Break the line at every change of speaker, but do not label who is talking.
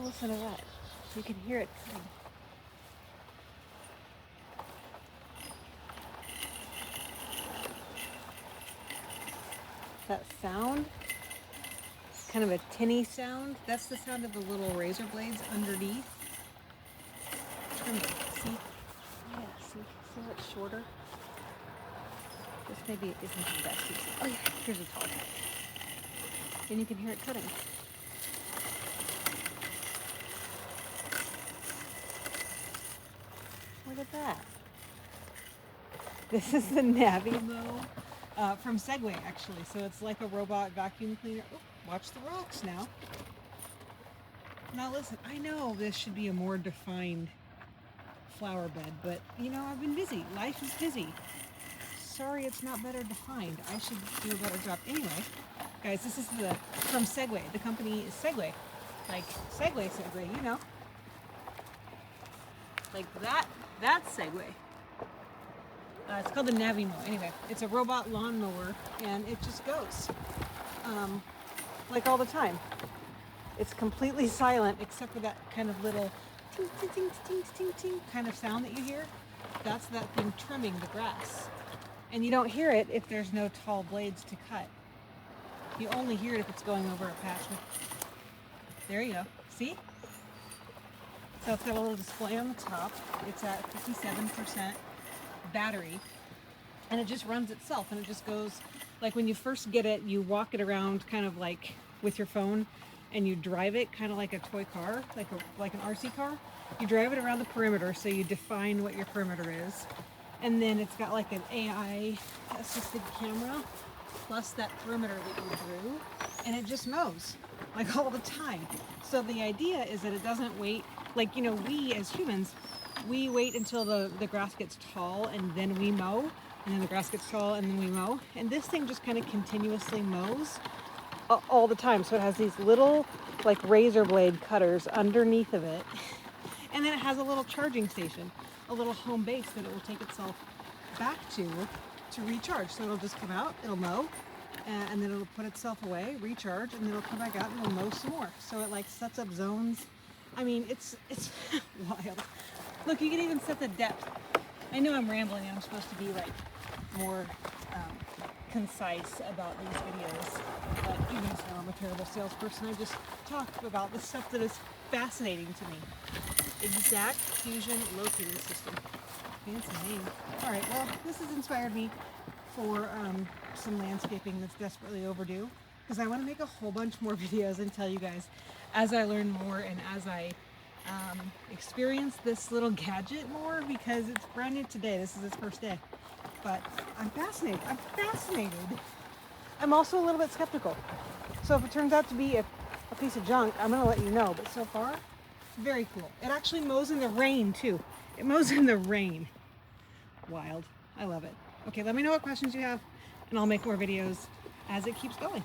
listen to that. You can hear it coming. That sound, kind of a tinny sound, that's the sound of the little razor blades underneath. See? Yeah, see how it's shorter? This maybe isn't the best. Oh yeah, here's a tall cut. And you can hear it cutting. Look at that. This is the Navimow from Segway, actually. So it's like a robot vacuum cleaner. Oh, watch the rocks now. Now listen, I know this should be a more defined flower bed, but you know, I've been busy. Life is busy. Sorry it's not better defined. I should do a better job. Anyway, guys, this is from Segway. The company is Segway. Like Segway, you know. Like that's Segway. It's called the Navimow. Anyway, it's a robot lawnmower, and it just goes like all the time. It's completely silent except for that kind of little ting, ting, ting, ting, ting, ting kind of sound that you hear. That's that thing trimming the grass. And you don't hear it if there's no tall blades to cut. You only hear it if it's going over a patch. There you go. See? So it's got a little display on the top. It's at 57% battery. And it just runs itself, and it just goes, like when you first get it, you walk it around kind of like with your phone, and you drive it kind of like a toy car, like an RC car. You drive it around the perimeter, so you define what your perimeter is. And then it's got like an AI assisted camera plus that perimeter that you drew, and it just mows like all the time. So the idea is that it doesn't wait, like, you know, we as humans, we wait until the grass gets tall and then we mow, and then the grass gets tall and then we mow. And this thing just kind of continuously mows all the time. So it has these little like razor blade cutters underneath of it. And then it has a little charging station, a little home base that it will take itself back to recharge. So it'll just come out, it'll mow, and then it'll put itself away, recharge, and then it'll come back out and it'll mow some more. So it like sets up zones. I mean, it's wild. Look, you can even set the depth. I know I'm rambling and I'm supposed to be like more concise about these videos, but you guys know I'm a terrible salesperson. I just talk about the stuff that is fascinating to me. Exact fusion locating system. Fancy name. All right, well, this has inspired me for some landscaping that's desperately overdue, because I want to make a whole bunch more videos and tell you guys as I learn more and as I experience this little gadget more, because it's brand new today. This is its first day. But I'm fascinated. I'm also a little bit skeptical. So if it turns out to be a piece of junk, I'm going to let you know. But so far, very cool. It actually mows in the rain, too. It mows in the rain. Wild. I love it. Okay, let me know what questions you have, and I'll make more videos as it keeps going.